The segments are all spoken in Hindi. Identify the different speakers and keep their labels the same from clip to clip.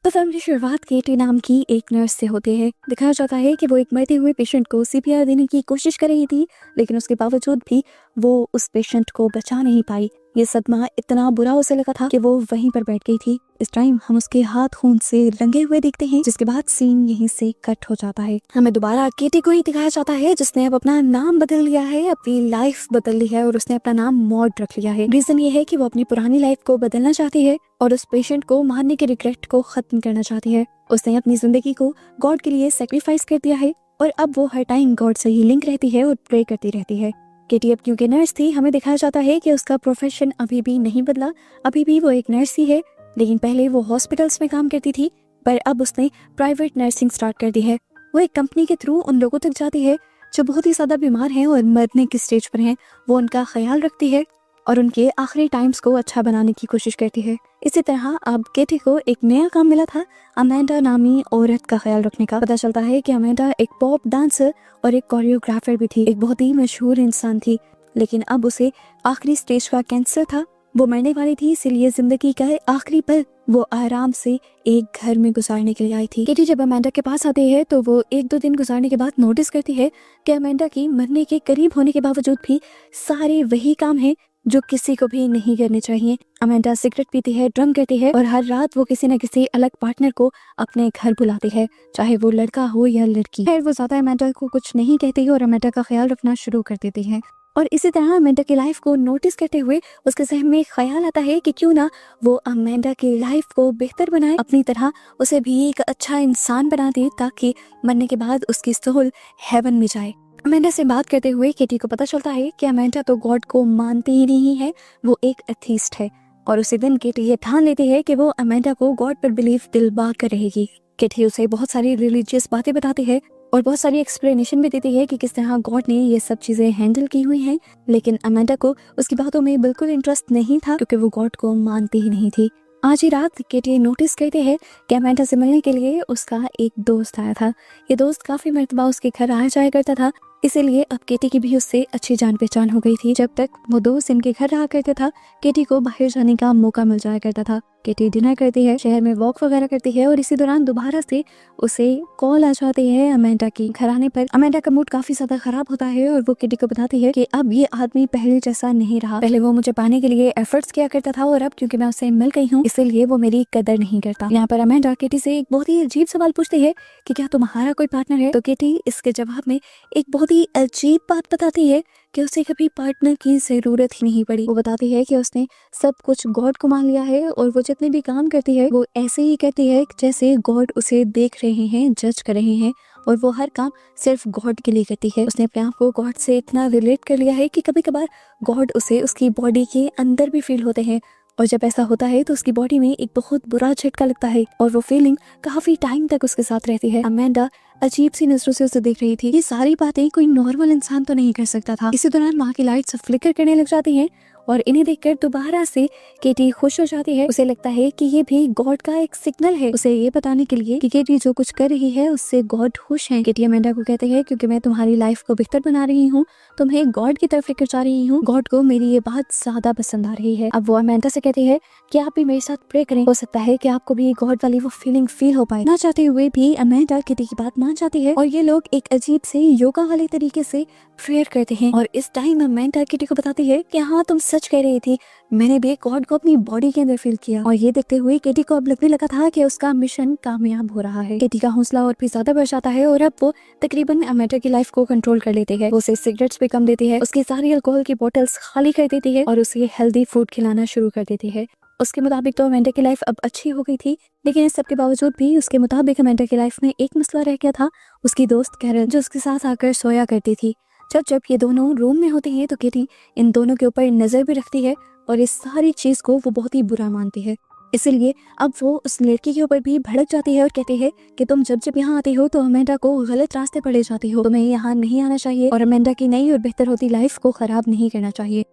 Speaker 1: तो फिल्म की शुरुआत केटी नाम की एक नर्स से होती है। दिखाया जाता है कि वो एक मरते हुए पेशेंट को सीपीआर देने की कोशिश कर रही थी, लेकिन उसके बावजूद भी वो उस पेशेंट को बचा नहीं पाई। ये सदमा इतना बुरा उसे लगा था कि वो वहीं पर बैठ गई थी। इस टाइम हम उसके हाथ खून से रंगे हुए देखते हैं, जिसके बाद सीन यहीं से कट हो जाता है। हमें दोबारा केटी को ही दिखाया जाता है, जिसने अब अपना नाम बदल लिया है, अपनी लाइफ बदल ली है और उसने अपना नाम मॉड रख लिया है। रीजन ये है कि वो अपनी पुरानी लाइफ को बदलना चाहती है और उस पेशेंट को मारने के रिग्रेट को खत्म करना चाहती है। उसने अपनी जिंदगी को गॉड के लिए सेक्रीफाइस कर दिया है और अब वो हर टाइम गॉड से ही लिंक रहती है और प्रे करती रहती है। केटी अब क्योंकि नर्स थी, हमें दिखाया जाता है कि उसका प्रोफेशन अभी भी नहीं बदला, अभी भी वो एक नर्स ही है। लेकिन पहले वो हॉस्पिटल्स में काम करती थी, पर अब उसने प्राइवेट नर्सिंग स्टार्ट कर दी है। वो एक कंपनी के थ्रू उन लोगों तक जाती है जो बहुत ही ज्यादा बीमार हैं और मरने की स्टेज पर हैं। वो उनका ख्याल रखती है और उनके आखिरी टाइम्स को अच्छा बनाने की कोशिश करती है। इसी तरह अब केटी को एक नया काम मिला था, अमेंडा नामी औरत का ख्याल रखने का। पता चलता है कि अमेंडा एक पॉप डांसर और एक कोरियोग्राफर भी थी, एक बहुत ही मशहूर इंसान थी। लेकिन अब उसे आखिरी स्टेज का कैंसर था, वो मरने वाली थी, इसीलिए जिंदगी का आखिरी पल वो आराम से एक घर में गुजारने के लिए आई थी। केटी जब अमेंडा के पास आती है तो वो 1-2 दिन गुजारने के बाद नोटिस करती है कि अमेंडा की मरने के करीब होने के बावजूद भी सारे वही काम है जो किसी को भी नहीं करने चाहिए। अमेंडा सिगरेट पीती है, ड्रंक करती है और हर रात वो किसी न किसी अलग पार्टनर को अपने घर बुलाती है, चाहे वो लड़का हो या लड़की। फिर वो ज्यादा अमेंडा को कुछ नहीं कहती और अमेंडा का ख्याल रखना शुरू कर देती है। और इसी तरह अमेंडा की लाइफ को नोटिस करते हुए उसके ज़हन में ख्याल आता है कि क्यों ना वो अमेंडा की लाइफ को बेहतर बनाए, अपनी तरह उसे भी एक अच्छा इंसान बना दे, ताकि मरने के बाद उसकी सोल हेवन में जाए। अमेंडा से बात करते हुए केटी को पता चलता है कि अमेंडा तो गॉड को मानती ही नहीं है, वो एक एथीस्ट है। और उसी दिन केटी ये ठान लेती है कि वो अमेंडा को गॉड पर बिलीफ दिलवा कर रहेगी। केटी उसे बहुत सारी रिलीजियस बातें बताती है और बहुत सारी एक्सप्लेनेशन भी देती है कि किस तरह गॉड ने ये सब चीजें हैंडल की हुई हैं। लेकिन अमेंडा को उसकी बातों में बिल्कुल इंटरेस्ट नहीं था, क्योंकि वो गॉड को मानती ही नहीं थी। आज ही रात केटी नोटिस करते हैं कि अमेंडा से मिलने के लिए उसका एक दोस्त आया था। ये दोस्त काफी मर्तबा उसके घर आया जाया करता था, इसीलिए अब केटी की भी उससे अच्छी जान पहचान हो गई थी। जब तक वो दोस्त इनके घर रहा करता था, केटी को बाहर जाने का मौका मिल जाया करता था। केटी डिनर करती है, शहर में वॉक वगैरह करती है और इसी दौरान दोबारा से उसे कॉल आ जाती है अमेंडा की। घर आने पर अमेंडा का मूड काफी ज्यादा खराब होता है और वो केटी को बताती है कि अब ये आदमी पहले जैसा नहीं रहा। पहले वो मुझे पाने के लिए एफर्ट्स किया करता था और अब क्योंकि मैं उससे मिल गई हूँ, इसलिए वो मेरी कदर नहीं करता। यहाँ पर अमेंडा केटी से एक बहुत ही अजीब सवाल पूछती है कि क्या तुम्हारा कोई पार्टनर है? तो केटी इसके जवाब में एक बहुत ही अजीब बात बताती है कि उसे कभी पार्टनर की जरूरत ही नहीं पड़ी। वो बताती है कि उसने सब कुछ गॉड को मान लिया है और वो जितने भी काम करती है वो ऐसे ही करती है जैसे गॉड उसे देख रहे हैं, जज कर रहे हैं, और वो हर काम सिर्फ गॉड के लिए करती है। उसने अपने आप को गॉड से इतना रिलेट कर लिया है कि कभी कभार गॉड उसे उसकी बॉडी के अंदर भी फील होते हैं, और जब ऐसा होता है तो उसकी बॉडी में एक बहुत बुरा झटका लगता है और वो फीलिंग काफी टाइम तक उसके साथ रहती है। अमेंडा अजीब सी नजरों से उसे देख रही थी। ये सारी बातें कोई नॉर्मल इंसान तो नहीं कर सकता था। इसी दौरान वहाँ की लाइट्स फ्लिकर करने लग जाती हैं और इन्हें देखकर दोबारा से केटी खुश हो जाती है। उसे लगता है कि ये भी गॉड का एक सिग्नल है, उसे ये बताने के लिए कि केटी जो कुछ कर रही है उससे गॉड खुश है। केटी अमेंडा को कहते हैं क्योंकि मैं तुम्हारी लाइफ को बेहतर बना रही हूँ, तुम्हें गॉड की तरफ लेकर जा रही हूँ, गॉड को मेरी ये बात ज्यादा पसंद आ रही है। अब वो अमेंडा से कहती है कि आप भी मेरे साथ प्रे करें, हो सकता है कि आपको भी गॉड वाली वो फीलिंग फील हो पाए। ना चाहते हुए भी अमेंडा केटी की बात मान जाती है और ये लोग एक अजीब से योगा वाले तरीके से प्रेयर करते हैं। और इस टाइम अमेंडा केटी को बताती है कि हाँ, तुम सच कह रही थी, मैंने भी गॉड को अपनी बॉडी के अंदर फील किया। और ये देखते हुए केटी को अब लगने लगा था कि उसका मिशन कामयाब हो रहा है। केटी का हौसला और भी ज्यादा बढ़ जाता है और अब वो तकरीबन अमेंडा की लाइफ को कंट्रोल कर लेती है। वो उसे सिगरेट्स पे कम देती है, उसकी सारी अल्कोहल की बोतल्स खाली कर देती है और उसे हेल्दी फूड खिलाना शुरू कर देती है। उसके मुताबिक तो अमेंडा की लाइफ अब अच्छी हो गई थी, लेकिन इस सब के बावजूद भी उसके मुताबिक अमेंडा की लाइफ में एक मसला रह गया था, उसकी दोस्त कैरल, जो उसके साथ आकर सोया करती थी। जब ये दोनों रूम में होते हैं तो केटी इन दोनों के ऊपर नजर भी रखती है और इस सारी चीज को वो बहुत ही बुरा मानती है। इसलिए अब वो उस लड़की के ऊपर भी भड़क जाती है और कहती है कि तुम जब यहाँ आती हो तो अमेंडा को गलत रास्ते पर ले जाती हो, तुम्हें यहाँ नहीं आना चाहिए और अमेंडा की नई और बेहतर होती लाइफ को खराब नहीं करना चाहिए।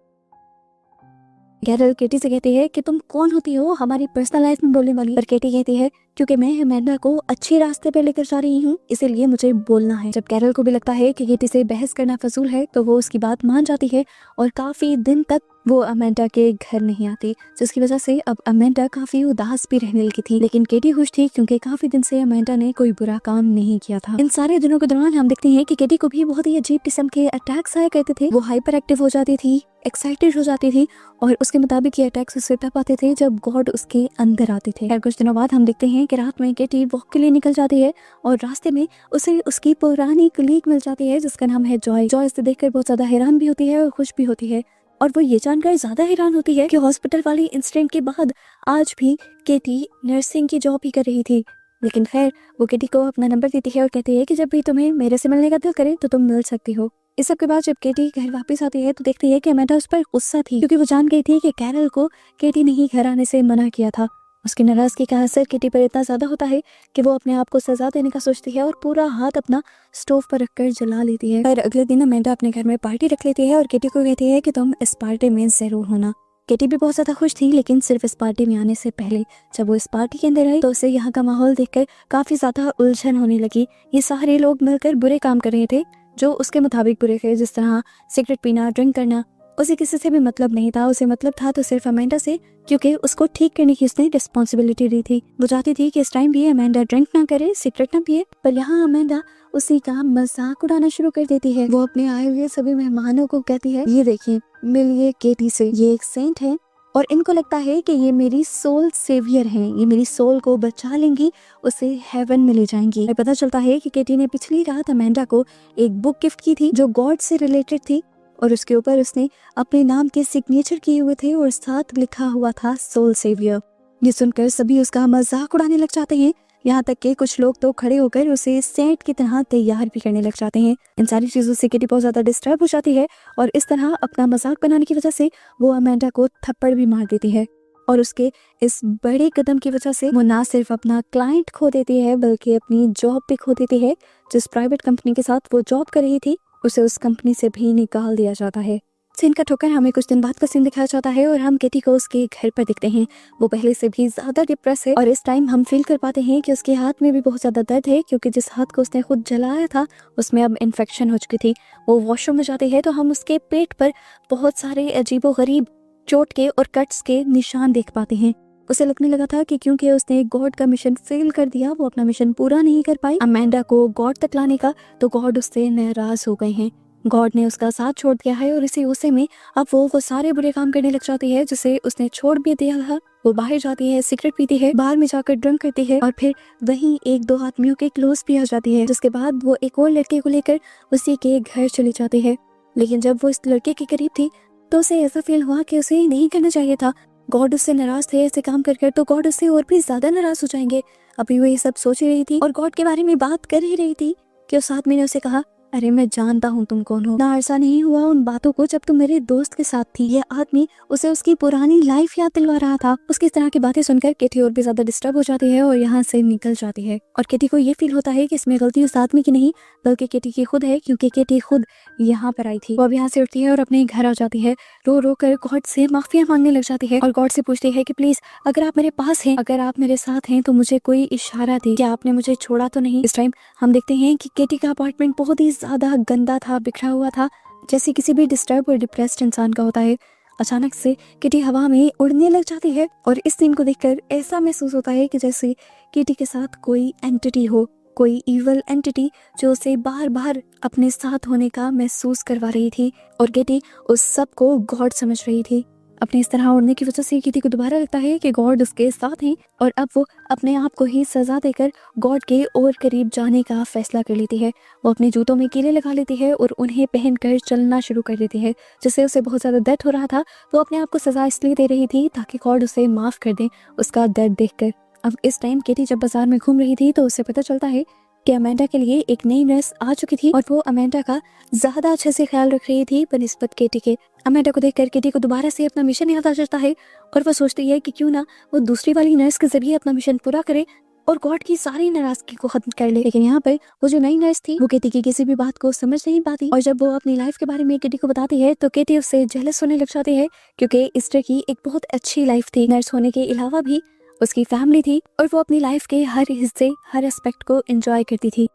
Speaker 1: कैरल केटी से कहती है कि तुम कौन होती हो हमारी पर्सनल लाइफ में बोलने वाली? पर केटी कहती है क्योंकि मैं अमेंडा को अच्छे रास्ते पे लेकर जा रही हूँ, इसीलिए मुझे बोलना है। जब कैरल को भी लगता है कि केटी से बहस करना फजूल है तो वो उसकी बात मान जाती है और काफी दिन तक वो अमेंडा के घर नहीं आती, जिसकी वजह से अब अमेंडा काफी उदास भी रहने लगी थी। लेकिन केटी खुश थी क्योंकि काफी दिन से अमेंडा ने कोई बुरा काम नहीं किया था। इन सारे दिनों के दौरान हम देखते हैं कि केटी को भी बहुत ही अजीब किस्म के अटैक्स आया करते थे। वो हाइपर एक्टिव हो जाती थी, एक्साइटेड हो जाती थी और उसके मुताबिक ये अटैक्स उससे तब आते थे जब गॉड उसके अंदर आते थे। कुछ दिनों बाद हम देखते हैं कि रात में केटी वॉक के लिए निकल जाती है और रास्ते में उसे उसकी पुरानी कलीग मिल जाती है जिसका नाम है जॉय। जॉय इसे देखकर बहुत ज्यादा हैरान भी होती है और खुश भी होती है और वो ये जानकर ज्यादा हैरान होती है कि हॉस्पिटल वाली इंसिडेंट के बाद आज भी केटी नर्सिंग की जॉब ही कर रही थी। लेकिन खैर वो केटी को अपना नंबर देती है और कहती है कि जब भी तुम्हें मेरे से मिलने का दिल करे तो तुम मिल सकती हो। इस सब के बाद जब केटी घर वापस आती है तो देखती है कि अमेंडा उस पर गुस्सा थी क्योंकि वो जान गई थी कि कैरल को केटी ने ही घर आने से मना किया था। उसकी नाराजगी का असर केटी पर इतना ज्यादा होता है कि वो अपने आप को सजा देने का सोचती है और पूरा हाथ अपना स्टोव पर रखकर जला लेती है। पर अगले दिन अमेंडा अपने घर में पार्टी रख लेती है और केटी को कहती है कि तुम इस पार्टी में जरूर होना। केटी भी बहुत ज्यादा खुश थी, लेकिन सिर्फ इस पार्टी में आने से पहले जब वो इस पार्टी के अंदर आई तो उसे यहाँ का माहौल देखकर काफी ज्यादा उलझन होने लगी। ये सारे लोग मिलकर बुरे काम कर रहे थे जो उसके मुताबिक बुरे थे, जिस तरह सिगरेट पीना, ड्रिंक करना। उसे किसी से भी मतलब नहीं था, उसे मतलब था तो सिर्फ अमेंडा से, क्योंकि उसको ठीक करने की उसने रिस्पॉन्सिबिलिटी दी थी। वो चाहती थी कि इस टाइम भी अमेंडा ड्रिंक ना करे, सिगरेट ना पिए, पर यहाँ अमेंडा उसी का मजाक उड़ाना शुरू कर देती है। वो अपने आए हुए सभी मेहमानों को कहती है, ये देखिए मिलिए केटी से, ये एक सेंट है और इनको लगता है कि ये मेरी सोल सेवियर हैं, ये मेरी सोल को बचा लेंगी, उसे हेवन में ले जाएंगी। और पता चलता है कि केटी ने पिछली रात अमेंडा को एक बुक गिफ्ट की थी जो गॉड से रिलेटेड थी और उसके ऊपर उसने अपने नाम के सिग्नेचर किए हुए थे और साथ लिखा हुआ था सोल सेवियर। ये सुनकर सभी उसका मजाक उड़ाने लग जाते हैं, यहाँ तक कि कुछ लोग तो खड़े होकर उसे सेंट की तरह तैयार भी करने लग जाते हैं। इन सारी चीजों से केटी बहुत ज्यादा डिस्टर्ब हो जाती है और इस तरह अपना मजाक बनाने की वजह से वो अमेंडा को थप्पड़ भी मार देती है और उसके इस बड़े कदम की वजह से वो ना सिर्फ अपना क्लाइंट खो देती है बल्कि अपनी जॉब भी खो देती है। जिस प्राइवेट कंपनी के साथ वो जॉब कर रही थी उसे उस कंपनी से भी निकाल दिया जाता है। सीन का ठोकर हमें कुछ दिन बाद का सीन दिखाया जाता है और हम केटी को उसके घर पर दिखते हैं। वो पहले से भी ज्यादा डिप्रेस है और इस टाइम हम फील कर पाते हैं कि उसके हाथ में भी बहुत ज्यादा दर्द है क्योंकि जिस हाथ को उसने खुद जलाया था उसमें अब इन्फेक्शन हो चुकी थी। वो वॉशरूम में जाती है तो हम उसके पेट पर बहुत सारे अजीबोगरीब चोट के और कट्स के निशान देख पाते हैं। उसे लगने लगा था कि क्योंकि उसने गॉड का मिशन फेल कर दिया, वो अपना मिशन पूरा नहीं कर पाई अमेंडा को गॉड तक लाने का, तो गॉड उससे नाराज हो गए हैं। गॉड ने उसका साथ छोड़ दिया है और इसी गुस्से में अब वो सारे बुरे काम करने लग जाती है जिसे उसने छोड़ भी दिया था। वो बाहर जाती है, सिगरेट पीती है, बार में जाकर ड्रिंक करती है और फिर वहीं एक दो आदमियों के क्लोज भी आ जाती है, जिसके बाद वो एक और लड़के को लेकर उसी के घर चली जाती है। लेकिन जब वो इस लड़के के करीब थी तो उसे ऐसा फील हुआ कि उसे नहीं करना चाहिए था। गॉड उससे नाराज थे ऐसे काम कर तो गॉड उससे और भी ज्यादा नाराज हो जाएंगे। अभी वो ये सब सोच ही रही थी और गॉड के बारे में बात कर ही रही थी कि उस आदमी ने उसे कहा, अरे मैं जानता हूँ तुम कौन हो, ना अरसा नहीं हुआ उन बातों को जब तुम मेरे दोस्त के साथ थी। ये आदमी उसे उसकी पुरानी लाइफ याद दिलवा रहा था। उसकी इस तरह की बातें सुनकर केटी और भी ज्यादा डिस्टर्ब हो जाती है और यहाँ से निकल जाती है और केटी को ये फील होता है कि इसमें गलती उस आदमी की नहीं बल्कि केटी की खुद है, क्योंकि केटी खुद यहाँ पर आई थी। वो अब यहाँ से उठती है और अपने घर आ जाती है, रो रो कर गॉड से माफिया मांगने लग जाती है और गॉड से पूछती है कि प्लीज अगर आप मेरे पास हैं, अगर आप मेरे साथ हैं तो मुझे कोई इशारा दे, क्या आपने मुझे छोड़ा तो नहीं। इस टाइम हम देखते हैं कि केटी का अपार्टमेंट बहुत ही ज्यादा गंदा था, बिखरा हुआ था, जैसे किसी भी डिस्टर्ब और डिप्रेस्ड इंसान का होता है। अचानक से किटी हवा में उड़ने लग जाती है और इस सीन को देखकर ऐसा महसूस होता है कि जैसे किटी के साथ कोई एंटिटी हो, कोई इवल एंटिटी जो उसे बार बार अपने साथ होने का महसूस करवा रही थी और किटी उस सब को गॉड समझ रही थी। अपने इस तरह उड़ने की वजह से किटी को दोबारा लगता है कि गॉड उसके साथ हैं और अब वो अपने आप को ही सजा देकर गॉड के और करीब जाने का फैसला कर लेती है। वो अपने जूतों में कीले लगा लेती है और उन्हें पहनकर चलना शुरू कर देती है, जिससे उसे बहुत ज्यादा दर्द हो रहा था। वो अपने आप को सजा इसलिए दे रही थी ताकि गॉड उसे माफ कर दे उसका दर्द देखकर। अब इस टाइम केटी जब बाजार में घूम रही थी तो उसे पता चलता है कि अमेंडा के लिए एक नई नर्स आ चुकी थी और वो अमेंडा का ज्यादा अच्छे से ख्याल रख रही थी बनिस्बत केटी के। अमेंडा को देखकर केटी को दोबारा से अपना मिशन याद आ जाता है और वो सोचती है कि क्यों ना वो दूसरी वाली नर्स के जरिए अपना मिशन पूरा करे और गॉड की सारी नाराजगी को खत्म कर ले। लेकिन यहाँ पर वो जो नई नर्स थी वो केटी की किसी भी बात को समझ नहीं पाती और जब वो अपनी लाइफ के बारे में केटी को बताती है तो केटी उससे जेलस होने लग जाती है, क्योंकि इस्टर की एक बहुत अच्छी लाइफ थी। नर्स होने के अलावा भी उसकी फैमिली थी और वो अपनी लाइफ के हर हिस्से, हर एस्पेक्ट को एंजॉय करती थी।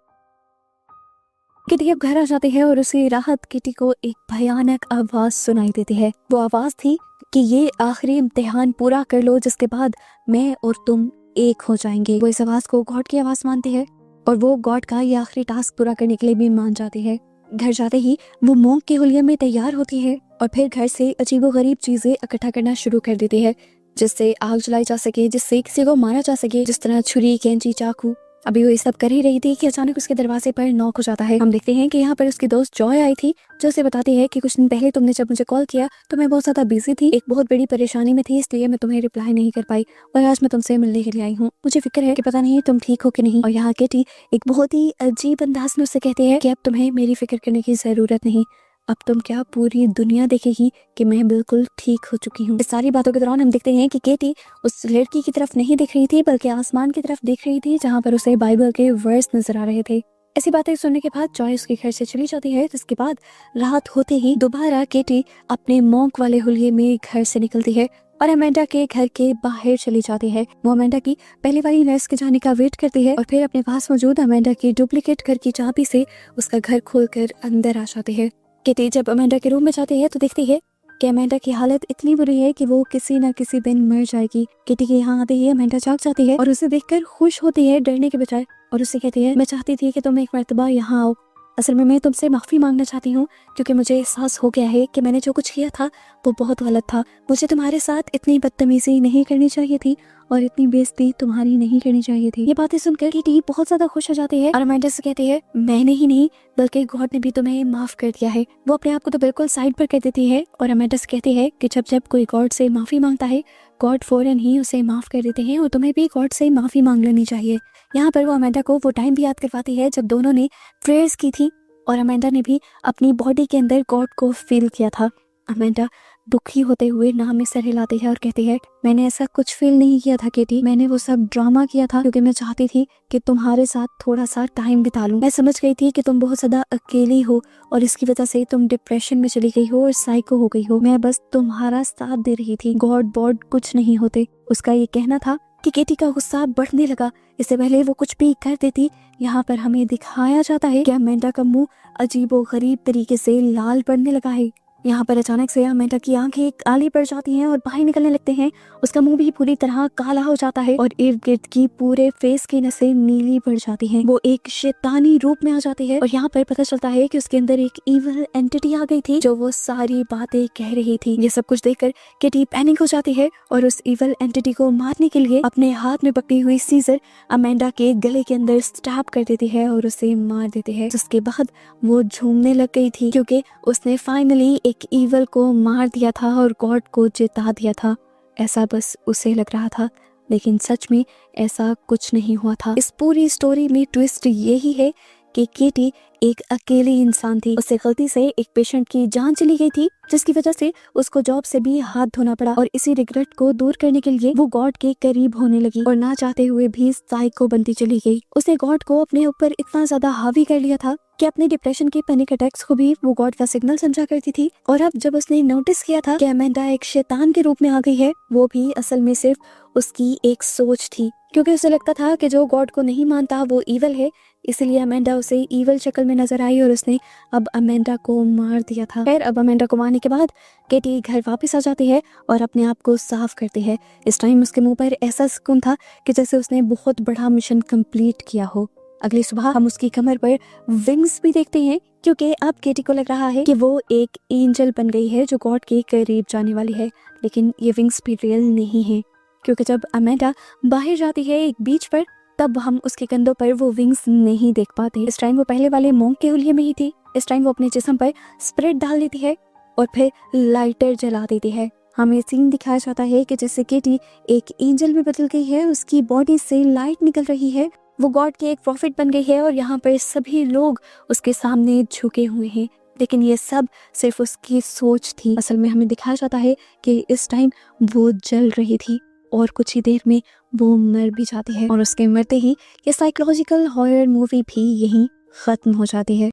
Speaker 1: किटी अब घर आ जाती है और उसी राहत किटी को एक भयानक आवाज सुनाई देती है। वो आवाज थी कि ये आखिरी इम्तिहान पूरा कर लो, जिसके बाद मैं और तुम एक हो जाएंगे। वो इस आवाज को गॉड की आवाज मानती है और वो गॉड का ये आखिरी टास्क पूरा करने के लिए भी मान जाती है। घर जाते ही वो मोंक के हुलिये में तैयार होती है और फिर घर से अजीबोगरीब चीजें इकट्ठा करना शुरू कर देती है, जिससे आग जलाई जा सके, जिससे किसी को मारा जा सके, जिस तरह छुरी, कैंची, चाकू। अभी वो ये सब कर ही रही थी कि अचानक उसके दरवाजे पर नॉक हो जाता है। हम देखते हैं कि यहाँ पर उसकी दोस्त जॉय आई थी, जो उसे बताती है कि कुछ दिन पहले तुमने जब मुझे कॉल किया तो मैं बहुत ज्यादा बिजी थी, एक बहुत बड़ी परेशानी में थी, इसलिए मैं तुम्हें रिप्लाई नहीं कर पाई और आज मैं तुमसे मिलने के लिए आई हूँ। मुझे फिक्र है कि पता नहीं तुम ठीक हो कि नहीं। और यहाँ किटी एक बहुत ही अजीब अंदाज में उससे कहती है कि अब तुम्हें मेरी फिक्र करने की जरूरत नहीं, अब तुम क्या पूरी दुनिया देखेगी कि मैं बिल्कुल ठीक हो चुकी हूँ। इस सारी बातों के दौरान हम देखते हैं कि केटी उस लड़की की तरफ नहीं देख रही थी, बल्कि आसमान की तरफ देख रही थी, जहाँ पर उसे बाइबल के वर्स नजर आ रहे थे। ऐसी बातें सुनने के बाद जॉय उसके घर से चली जाती है। जिसके बाद रात होते ही दोबारा केटी अपने मॉन्क वाले हुलिये में घर से निकलती है और अमेंडा के घर के बाहर चली जाती है। वो अमेंडा की पहले वाली नर्स के जाने का वेट करती है और फिर अपने पास मौजूद अमेंडा की डुप्लीकेट घर की चाबी से उसका घर खोलकर अंदर आ जाती है। किटी जब अमेंडा के रूम में जाती है तो देखती है कि अमेंडा की हालत इतनी बुरी है कि वो किसी न किसी दिन मर जाएगी। किटी के यहाँ आते ही अमेंडा जाग जाती है और उसे देखकर खुश होती है डरने के बजाय, और उससे कहती है मैं चाहती थी कि तुम एक मर्तबा यहाँ आओ। असल में मैं तुमसे माफ़ी मांगना चाहती हूँ, क्योंकि मुझे एहसास हो गया है कि मैंने जो कुछ किया था वो बहुत गलत था। मुझे तुम्हारे साथ इतनी बदतमीजी नहीं करनी चाहिए थी और इतनी बेइज्जती तुम्हारी नहीं करनी चाहिए थी। ये बातें सुनकर किटी बहुत ज्यादा खुश हो जाती है और अमेंडा से कहती है मैंने ही नहीं बल्कि गॉड ने भी तुम्हें माफ कर दिया है। वो अपने आप को तो बिल्कुल साइड पर कर देती है और अमेंडा से कहती है कि जब जब कोई गॉड से माफी मांगता है, गॉड फौरन ही उसे माफ कर देते हैं और तुम्हें भी गॉड से माफी मांग लेनी चाहिए। यहाँ पर वो अमेंडा को वो टाइम भी याद करवाती है जब दोनों ने प्रेयर्स की थी और अमेंडा ने भी अपनी बॉडी के अंदर गॉड को फील किया था। अमेंडा दुखी होते हुए नाम में सर हिलाती है और कहती है मैंने ऐसा कुछ फील नहीं किया था केटी, मैंने वो सब ड्रामा किया था क्योंकि मैं चाहती थी कि तुम्हारे साथ थोड़ा सा टाइम बिता लूं। मैं समझ गई थी कि तुम बहुत ज्यादा अकेली हो और इसकी वजह से तुम डिप्रेशन में चली गई हो और साइको हो गई हो। मैं बस तुम्हारा साथ दे रही थी, गॉड बॉड कुछ नहीं होते। उसका ये कहना था कि केटी का गुस्सा बढ़ने लगा। इससे पहले वो कुछ भी कर देती, यहाँ पर हमें दिखाया जाता है कि अमेंडा का मुंह अजीबो गरीब तरीके से लाल पड़ने लगा है। यहाँ पर अचानक से अमेंडा की आंखें काली पड़ जाती हैं और बाहर निकलने लगते हैं। उसका मुंह भी पूरी तरह काला हो जाता है और इर्द गिर्द की पूरे फेस की नसें नीली पड़ जाती हैं। वो एक शैतानी रूप में आ जाती है और यहाँ पर पता चलता है कि उसके अंदर एक इविल एंटिटी आ गई थी जो वो सारी बातें कह रही थी। ये सब कुछ देखकर किटी पैनिक हो जाती है और उस इविल एंटिटी को मारने के लिए अपने हाथ में पकड़ी हुई सीजर अमेंडा के गले के अंदर स्टैब कर देती है और उसे मार देती है। जिसके बाद वो झूमने लग गई थी क्योंकि उसने फाइनली एक ईवल को मार दिया था और गॉड को जिता दिया था। ऐसा बस उसे लग रहा था, लेकिन सच में ऐसा कुछ नहीं हुआ था। इस पूरी स्टोरी में ट्विस्ट यही है कि केटी एक अकेली इंसान थी। उससे गलती से एक पेशेंट की जान चली गई थी, जिसकी वजह से उसको जॉब से भी हाथ धोना पड़ा और इसी रिग्रेट को दूर करने के लिए वो गॉड के करीब होने लगी और ना चाहते हुए भी साइको बनती चली गई। उसने गॉड को अपने ऊपर इतना ज्यादा हावी कर लिया था कि अपने डिप्रेशन के पैनिक अटैक्स को भी वो गॉड का सिग्नल समझा करती थी। और अब जब उसने नोटिस किया था कि अमेंडा एक शैतान के रूप में आ गई है, वो भी असल में सिर्फ उसकी एक सोच थी, क्योंकि उसे लगता था कि जो गॉड को नहीं मानता वो ईवल है। इसलिए अमेंडा उसे ईवल शक्ल में नजर आई और उसने अब अमेंडा को मार दिया था। खैर अब अमेंडा को मारने के बाद केटी घर वापस आ जाती है और अपने आप को साफ करती है। इस टाइम उसके मुंह पर ऐसा सुकून था कि जैसे उसने बहुत बड़ा मिशन कंप्लीट किया हो। अगली सुबह हम उसकी कमर पर विंग्स भी देखते हैं, क्योंकि अब केटी को लग रहा है कि वो एक एंजल बन गई है जो गॉड के करीब जाने वाली है। लेकिन ये विंग्स भी रियल नहीं है, क्योंकि जब अमेंडा बाहर जाती है एक बीच पर, तब हम उसके कंधों पर वो विंग्स नहीं देख पाते। इस टाइम वो पहले वाले मोंक के हुलिये में ही थी। इस टाइम वो अपने जिस्म पर स्प्रेड डाल देती है और फिर लाइटर जला देती है। हमें सीन दिखाया जाता है कि जैसे केटी एक एंजल में बदल गई है, उसकी बॉडी से लाइट निकल रही है, वो गॉड की एक प्रॉफिट बन गई है और यहाँ पर सभी लोग उसके सामने झुके हुए हैं। लेकिन ये सब सिर्फ उसकी सोच थी। असल में हमें दिखाया जाता है कि इस टाइम वो जल रही थी और कुछ ही देर में वो मर भी जाती है और उसके मरते ही ये साइकोलॉजिकल हॉरर मूवी भी यहीं खत्म हो जाती है।